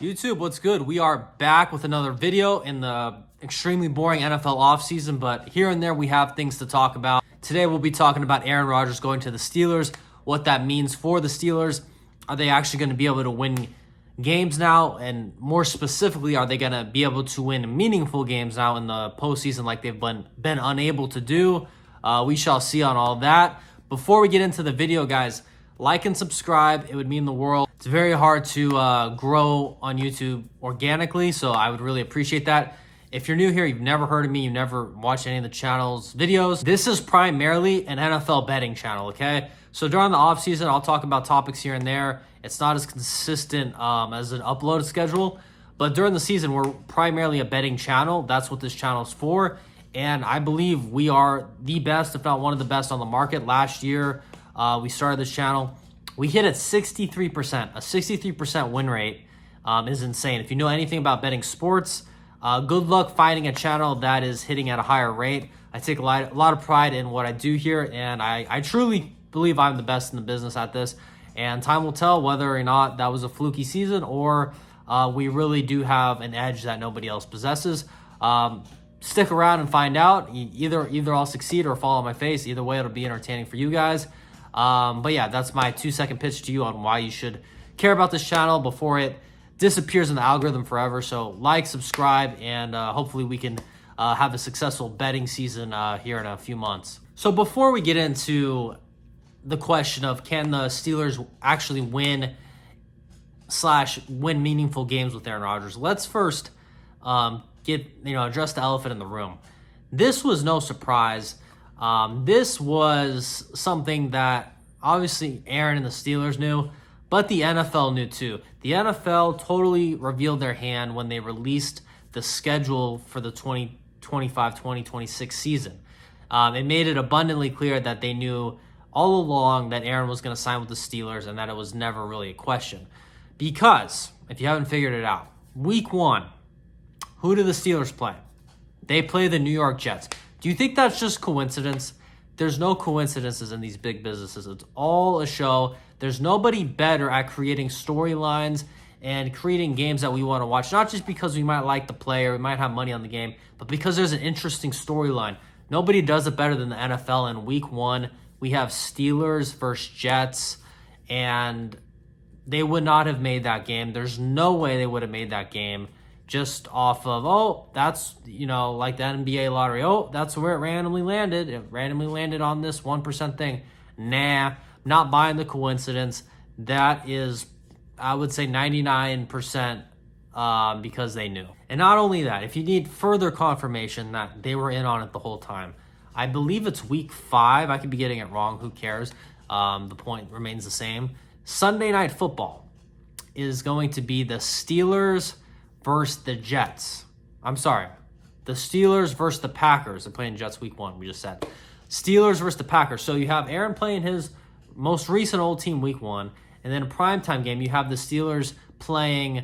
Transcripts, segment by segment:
YouTube, what's good? We are back with another video in the extremely boring NFL offseason, but here and there we have things to talk about. Today we'll be talking about Aaron Rodgers going to the Steelers, what that means for the Steelers. Are they actually going to be able to win games now? And more specifically, are they going to be able to win meaningful games now in the postseason like they've been unable to do? We shall see on all that. Before we get into the video, guys, like and subscribe. It would mean the world. It's very hard to grow on YouTube organically, so I would really appreciate that. If you're new here, you've never heard of me, you've never watched any of the channel's videos, this is primarily an NFL betting channel, okay? So during the offseason, I'll talk about topics here and there. It's not as consistent as an upload schedule, but during the season, we're primarily a betting channel. That's what this channel is for, and I believe we are the best, if not one of the best on the market. Last year, we started this channel. We hit at 63%. A 63% win rate is insane. If you know anything about betting sports, good luck finding a channel that is hitting at a higher rate. I take a lot of pride in what I do here, and I truly believe I'm the best in the business at this. And time will tell whether or not that was a fluky season or we really do have an edge that nobody else possesses. Stick around and find out. Either I'll succeed or fall on my face. Either way, it'll be entertaining for you guys. But yeah, that's my 2-second pitch to you on why you should care about this channel before it disappears in the algorithm forever. So like, subscribe, and hopefully we can have a successful betting season here in a few months. So before we get into the question of can the Steelers actually win meaningful games with Aaron Rodgers, let's first address the elephant in the room. This was no surprise. This was something that obviously Aaron and the Steelers knew, but the NFL knew too. The NFL totally revealed their hand when they released the schedule for the 2025-2026 season. It made it abundantly clear that they knew all along that Aaron was going to sign with the Steelers and that it was never really a question. Because, if you haven't figured it out, week 1, who do the Steelers play? They play the New York Jets. Do you think that's just coincidence? There's no coincidences in these big businesses. It's all a show. There's nobody better at creating storylines and creating games that we want to watch, not just because we might like the player, we might have money on the game, but because there's an interesting storyline. Nobody does it better than the NFL. In week 1, we have Steelers versus Jets, and they would not have made that game. There's no way they would have made that game just off of, that's, like the NBA lottery. That's where it randomly landed. It randomly landed on this 1% thing. Nah, not buying the coincidence. That is, I would say 99% because they knew. And not only that, if you need further confirmation that they were in on it the whole time, I believe it's week 5. I could be getting it wrong. Who cares? The point remains the same. Sunday Night Football is going to be the Steelers versus the Jets. I'm sorry. The Steelers versus the Packers. They're playing Jets week 1, we just said. Steelers versus the Packers. So you have Aaron playing his most recent old team week 1, and then a primetime game, you have the Steelers playing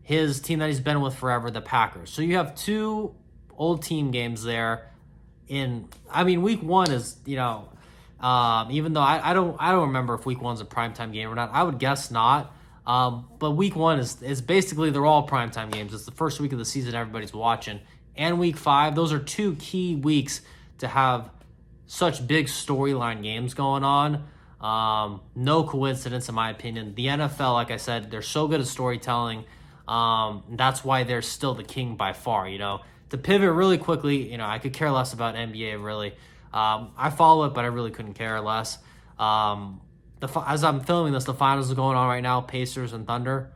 his team that he's been with forever, the Packers. So you have 2 old team games there. Week 1 is, even though I don't remember if week 1's a primetime game or not. I would guess not. But week 1 is basically, they're all primetime games. It's the first week of the season everybody's watching. And week 5, those are 2 key weeks to have such big storyline games going on. No coincidence, in my opinion. The NFL, like I said, they're so good at storytelling. That's why they're still the king by far, To pivot really quickly, I could care less about NBA, really. I follow it, but I really couldn't care less. As I'm filming this, the finals are going on right now, Pacers and Thunder.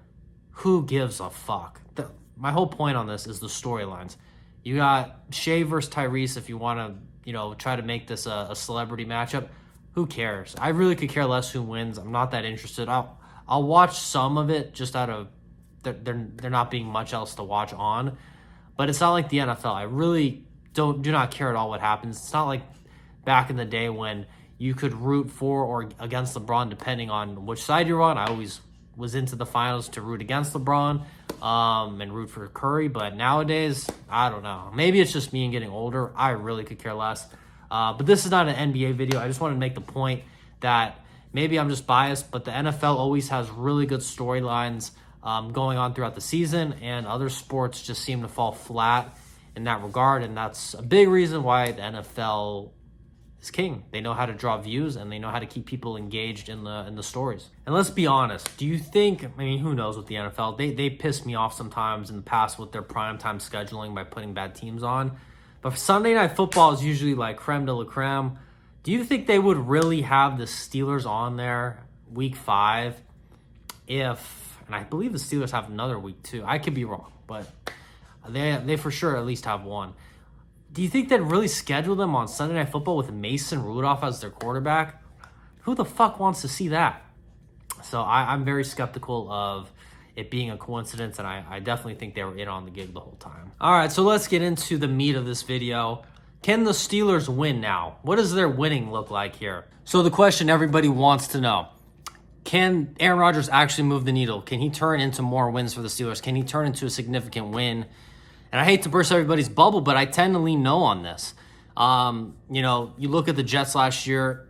Who gives a fuck? My whole point on this is the storylines. You got Shea versus Tyrese if you want to, try to make this a celebrity matchup. Who cares? I really could care less who wins. I'm not that interested. I'll watch some of it just out of there not being much else to watch on. But it's not like the NFL. I really do not care at all what happens. It's not like back in the day when you could root for or against LeBron depending on which side you're on. I always was into the finals to root against LeBron and root for Curry. But nowadays, I don't know. Maybe it's just me and getting older. I really could care less. But this is not an NBA video. I just wanted to make the point that maybe I'm just biased, but the NFL always has really good storylines. going on throughout the season, and other sports just seem to fall flat in that regard, and that's a big reason why the NFL is king. They know how to draw views, and they know how to keep people engaged in the stories. And let's be honest, do you think, I mean, who knows with the NFL, they piss me off sometimes in the past with their primetime scheduling by putting bad teams on, but Sunday Night Football is usually like creme de la creme. Do you think they would really have the Steelers on there week 5 if, and I believe the Steelers have another week too, I could be wrong, but they for sure at least have one. Do you think they'd really schedule them on Sunday Night Football with Mason Rudolph as their quarterback? Who the fuck wants to see that? So I'm very skeptical of it being a coincidence, and I definitely think they were in on the gig the whole time. All right, so let's get into the meat of this video. Can the Steelers win now? What does their winning look like here? So the question everybody wants to know, can Aaron Rodgers actually move the needle? Can he turn into more wins for the Steelers? Can he turn into a significant win? And I hate to burst everybody's bubble, but I tend to lean no on this. You look at the Jets last year,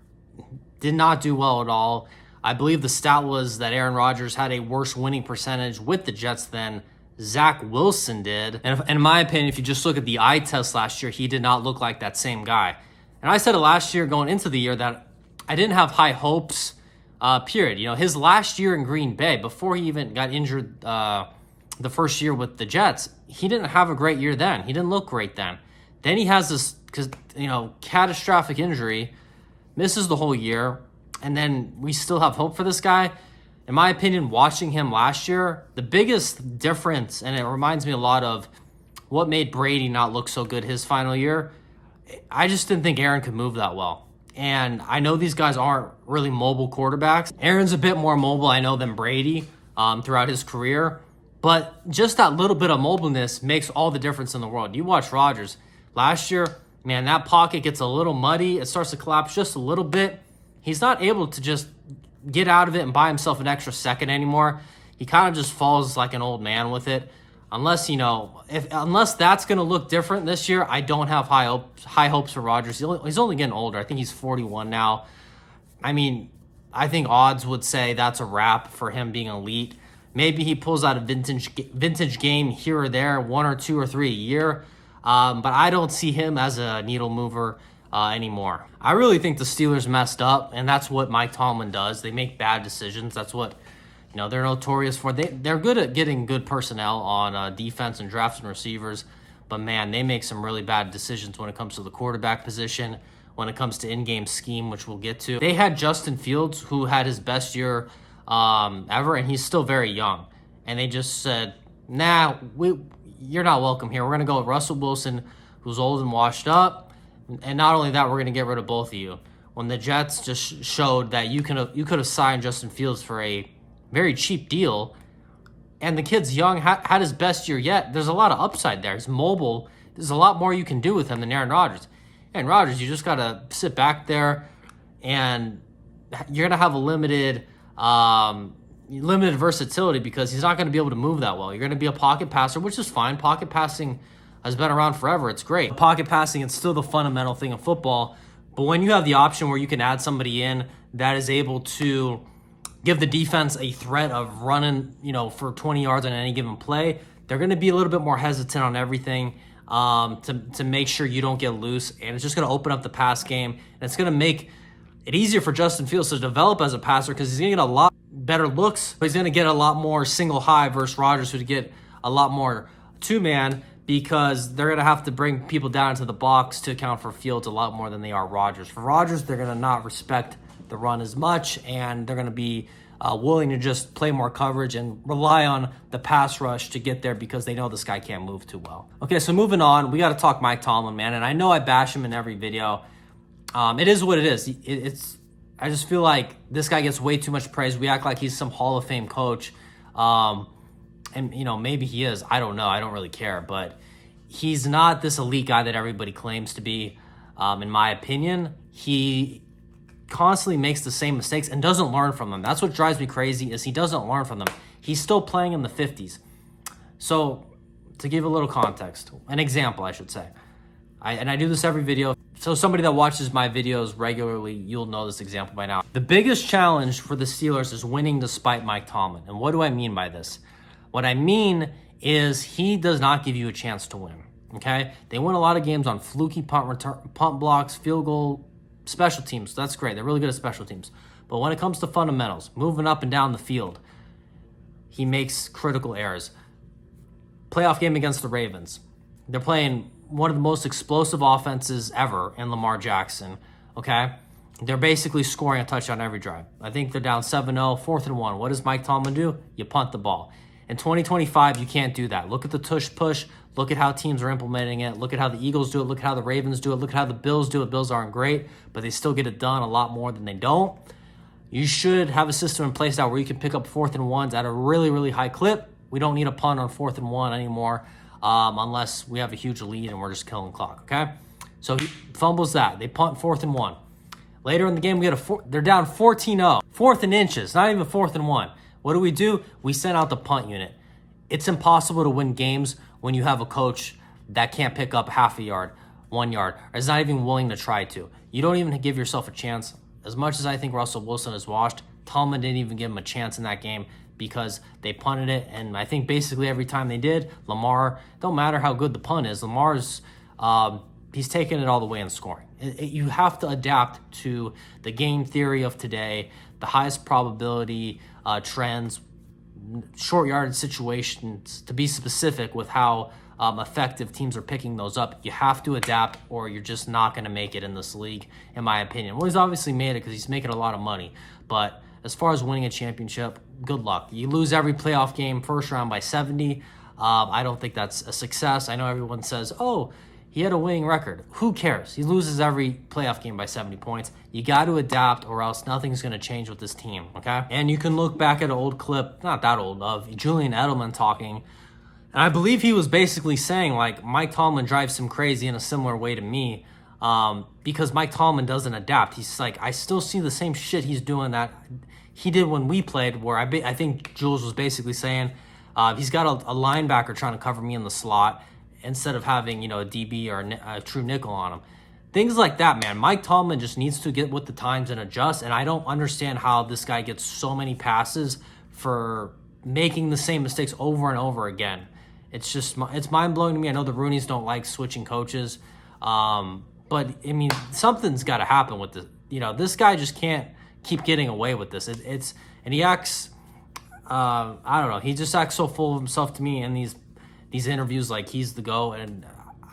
did not do well at all. I believe the stat was that Aaron Rodgers had a worse winning percentage with the Jets than Zach Wilson did. And in my opinion, if you just look at the eye test last year, he did not look like that same guy. And I said it last year going into the year that I didn't have high hopes, period. His last year in Green Bay, before he even got injured the first year with the Jets, he didn't have a great year then. He didn't look great then. Then he has this, catastrophic injury, misses the whole year, and then we still have hope for this guy. In my opinion, watching him last year, the biggest difference, and it reminds me a lot of what made Brady not look so good his final year, I just didn't think Aaron could move that well. And I know these guys aren't really mobile quarterbacks. Aaron's a bit more mobile, I know, than Brady throughout his career. But just that little bit of mobileness makes all the difference in the world. You watch Rodgers. Last year, man, that pocket gets a little muddy. It starts to collapse just a little bit. He's not able to just get out of it and buy himself an extra second anymore. He kind of just falls like an old man with it. Unless that's going to look different this year, I don't have high hopes for Rodgers. He's only getting older. I think he's 41 now. I mean, I think odds would say that's a wrap for him being elite. Maybe he pulls out a vintage game here or there, 1 or 2 or 3 a year. But I don't see him as a needle mover anymore. I really think the Steelers messed up, and that's what Mike Tomlin does. They make bad decisions. That's what they're notorious for. They're good at getting good personnel on defense and drafting receivers. But, man, they make some really bad decisions when it comes to the quarterback position, when it comes to in-game scheme, which we'll get to. They had Justin Fields, who had his best year ever, and he's still very young. And they just said, nah, you're not welcome here. We're going to go with Russell Wilson, who's old and washed up. And not only that, we're going to get rid of both of you. When the Jets just showed that you could have signed Justin Fields for a very cheap deal, and the kid's young, had his best year yet, there's a lot of upside there. He's mobile. There's a lot more you can do with him than Aaron Rodgers. Aaron Rodgers, you just got to sit back there, and you're going to have a limited versatility because he's not going to be able to move that well. You're going to be a pocket passer, which is fine. Pocket passing has been around forever. It's great. Pocket passing is still the fundamental thing of football. But when you have the option where you can add somebody in that is able to give the defense a threat of running, for 20 yards on any given play, they're going to be a little bit more hesitant on everything to make sure you don't get loose. And it's just going to open up the pass game. And it's going to make it easier for Justin Fields to develop as a passer because he's going to get a lot better looks, but he's going to get a lot more single high versus Rodgers, who'd get a lot more two-man because they're going to have to bring people down into the box to account for Fields a lot more than they are Rodgers. For Rodgers, they're going to not respect the run as much, and they're going to be willing to just play more coverage and rely on the pass rush to get there because they know this guy can't move too well. Okay, so moving on, we got to talk Mike Tomlin, man, and I know I bash him in every video. It is what it is. I just feel like this guy gets way too much praise. We act like he's some Hall of Fame coach. And, maybe he is. I don't know. I don't really care. But he's not this elite guy that everybody claims to be. In my opinion, he constantly makes the same mistakes and doesn't learn from them. That's what drives me crazy is he doesn't learn from them. He's still playing in the 50s. So to give a little context, an example, I should say. I do this every video. So somebody that watches my videos regularly, you'll know this example by now. The biggest challenge for the Steelers is winning despite Mike Tomlin. And what do I mean by this? What I mean is he does not give you a chance to win, okay? They win a lot of games on fluky punt blocks, field goal, special teams. That's great. They're really good at special teams. But when it comes to fundamentals, moving up and down the field, he makes critical errors. Playoff game against the Ravens. They're playing one of the most explosive offenses ever in Lamar Jackson, okay? They're basically scoring a touchdown every drive. I think they're down 7-0, 4th and 1. What does Mike Tomlin do? You punt the ball. In 2025, you can't do that. Look at the tush-push. Look at how teams are implementing it. Look at how the Eagles do it. Look at how the Ravens do it. Look at how the Bills do it. Bills aren't great, but they still get it done a lot more than they don't. You should have a system in place now where you can pick up 4th and 1s at a really, really high clip. We don't need a punt on 4th and 1 anymore unless we have a huge lead and we're just killing the clock, okay? So he fumbles that. They punt 4th and 1. Later in the game, they're down 14-0. 4th and inches, not even 4th and 1. What do? We send out the punt unit. It's impossible to win games when you have a coach that can't pick up half a yard, 1 yard, or is not even willing to try to. You don't even give yourself a chance. As much as I think Russell Wilson is washed, Tomlin didn't even give him a chance in that game because they punted it. And I think basically every time they did, Lamar, don't matter how good the punt is, Lamar's he's taking it all the way in scoring. You have to adapt to the game theory of today, the highest probability trends, short yardage situations, to be specific with how effective teams are picking those up. You have to adapt or you're just not going to make it in this league, in my opinion. Well, he's obviously made it because he's making a lot of money. But as far as winning a championship, good luck. You lose every playoff game first round by 70. I don't think that's a success. I know everyone says, oh, he had a winning record. Who cares? He loses every playoff game by 70 points. You got to adapt or else nothing's going to change with this team, okay? And you can look back at an old clip, not that old, of Julian Edelman talking. And I believe he was basically saying, like, Mike Tomlin drives him crazy in a similar way to me because Mike Tomlin doesn't adapt. He's like, I still see the same shit he's doing that he did when we played, where I think Jules was basically saying he's got a linebacker trying to cover me in the slot instead of having, a DB or a true nickel on him. Things like that, man. Mike Tomlin just needs to get with the times and adjust, and I don't understand how this guy gets so many passes for making the same mistakes over and over again. It's mind-blowing to me. I know the Rooneys don't like switching coaches, but, I mean, something's got to happen with this. This guy just can't keep getting away with this. And he acts, I don't know, he just acts so full of himself to me in these interviews like he's the GOAT, and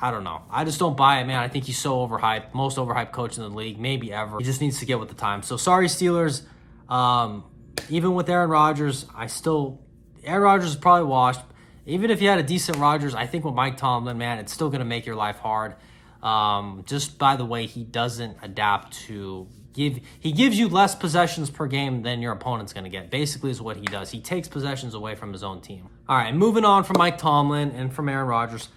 I don't know. I just don't buy it, man. I think he's so overhyped, most overhyped coach in the league, maybe ever. He just needs to get with the times. So sorry, Steelers. Even with Aaron Rodgers, Aaron Rodgers is probably washed. Even if you had a decent Rodgers, I think with Mike Tomlin, man, it's still going to make your life hard. Just by the way, he doesn't adapt to he gives you less possessions per game than your opponent's going to get. Basically is what he does. He takes possessions away from his own team. All right, moving on from Mike Tomlin and from Aaron Rodgers.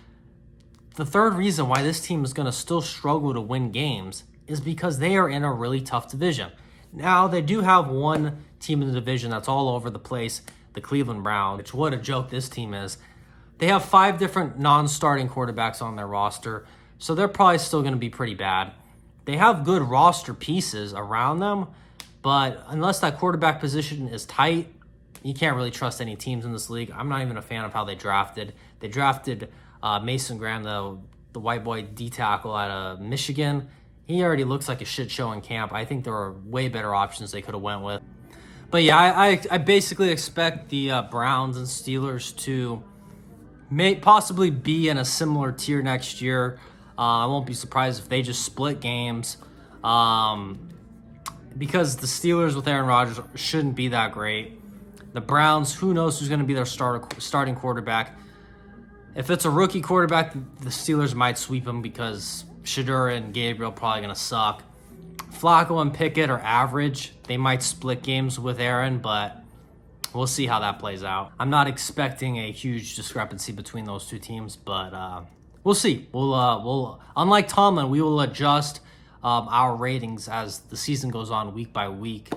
The third reason why this team is going to still struggle to win games is because they are in a really tough division. Now, they do have one team in the division that's all over the place, the Cleveland Browns, which what a joke this team is. They have 5 different non-starting quarterbacks on their roster, so they're probably still going to be pretty bad. They have good roster pieces around them, but unless that quarterback position is tight, you can't really trust any teams in this league. I'm not even a fan of how they drafted. They drafted Mason Graham, the white boy D-tackle out of Michigan. He already looks like a shit show in camp. I think there are way better options they could have went with. But yeah, I basically expect the Browns and Steelers to possibly be in a similar tier next year. I won't be surprised if they just split games because the Steelers with Aaron Rodgers shouldn't be that great. The Browns, who knows who's going to be their starting quarterback. If it's a rookie quarterback, the Steelers might sweep him because Shedeur and Gabriel probably going to suck. Flacco and Pickett are average. They might split games with Aaron, but we'll see how that plays out. I'm not expecting a huge discrepancy between those two teams, but we'll see. We'll unlike Tomlin, we will adjust our ratings as the season goes on week by week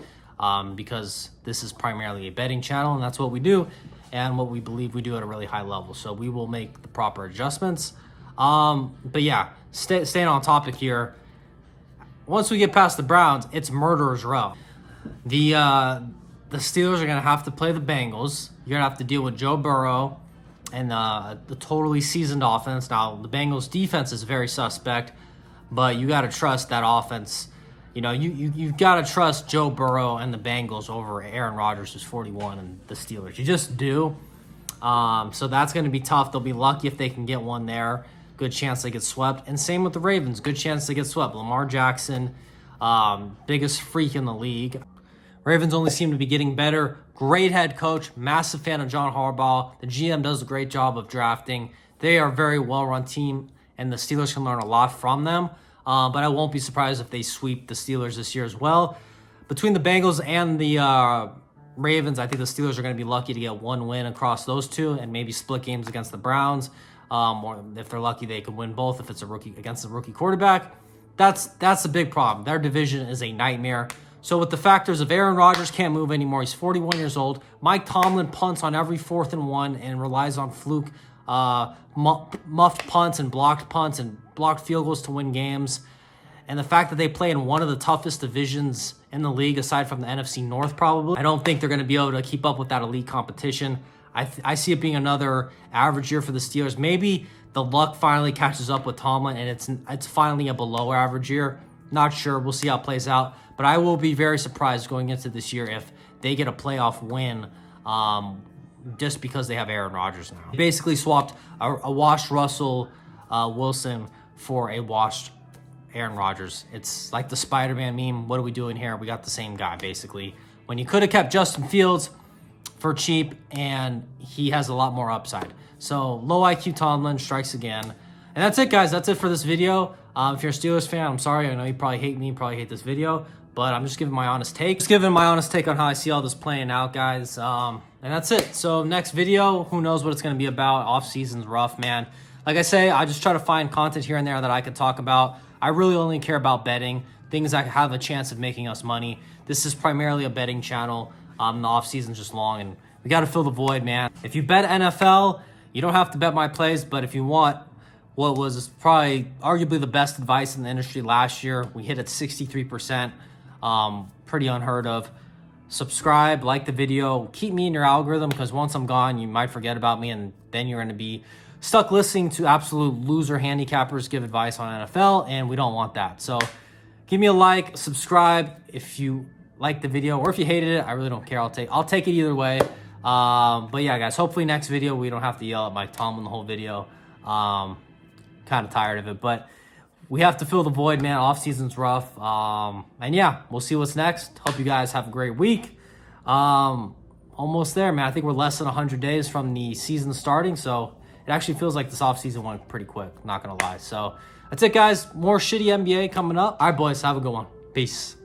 because this is primarily a betting channel, and that's what we do and what we believe we do at a really high level. So we will make the proper adjustments. But yeah, staying on topic here, once we get past the Browns, it's murderer's row. The the Steelers are going to have to play the Bengals. You're going to have to deal with Joe Burrow and the totally seasoned offense. Now, the Bengals' defense is very suspect, but you got to trust that offense. You know, you've got to trust Joe Burrow and the Bengals over Aaron Rodgers, who's 41, and the Steelers. You just do. So that's going to be tough. They'll be lucky if they can get one there. Good chance they get swept. And same with the Ravens. Good chance they get swept. Lamar Jackson, biggest freak in the league. Ravens only seem to be getting better. Great head coach. Massive fan of John Harbaugh. The GM does a great job of drafting. They are a very well-run team, and the Steelers can learn a lot from them. But I won't be surprised if they sweep the Steelers this year as well. Between the Bengals and the Ravens, I think the Steelers are going to be lucky to get one win across those two and maybe split games against the Browns. Or if they're lucky, they could win both if it's a rookie against a rookie quarterback. That's a big problem. Their division is a nightmare. So with the factors of Aaron Rodgers can't move anymore, he's 41 years old. Mike Tomlin punts on every 4th and 1 and relies on fluke muffed punts and blocked field goals to win games. And the fact that they play in one of the toughest divisions in the league, aside from the NFC North probably, I don't think they're going to be able to keep up with that elite competition. I see it being another average year for the Steelers. Maybe the luck finally catches up with Tomlin and it's finally a below average year. Not sure. We'll see how it plays out. But I will be very surprised going into this year if they get a playoff win just because they have Aaron Rodgers now. They basically swapped a washed Russell Wilson for a washed Aaron Rodgers. It's like the Spider-Man meme. What are we doing here? We got the same guy, basically. When you could have kept Justin Fields for cheap, and he has a lot more upside. So low IQ Tomlin strikes again. And that's it, guys. That's it for this video. If you're a Steelers fan, I'm sorry. I know you probably hate me, probably hate this video, but I'm just giving my honest take. Just giving my honest take on how I see all this playing out, guys. And that's it. So next video, who knows what it's going to be about. Off-season's rough, man. Like I say, I just try to find content here and there that I can talk about. I really only care about betting, things that have a chance of making us money. This is primarily a betting channel. The off-season's just long, and we got to fill the void, man. If you bet NFL, you don't have to bet my plays, but if you want what was probably arguably the best advice in the industry last year, we hit at 63%. Pretty unheard of. Subscribe, like the video, keep me in your algorithm, because once I'm gone, you might forget about me, and then you're going to be stuck listening to absolute loser handicappers give advice on NFL, and we don't want that. So give me a like, subscribe if you like the video, or if you hated it, I really don't care. I'll take it either way. But yeah, guys, hopefully next video we don't have to yell at Mike Tomlin the whole video. Kind of tired of it, but we have to fill the void, man. Off season's rough. And yeah, we'll see what's next. Hope you guys have a great week. Almost there, man. I think we're less than 100 days from the season starting, so it actually feels like this off season went pretty quick, not gonna lie. So that's it, guys. More shitty NBA coming up. All right, boys, have a good one. Peace.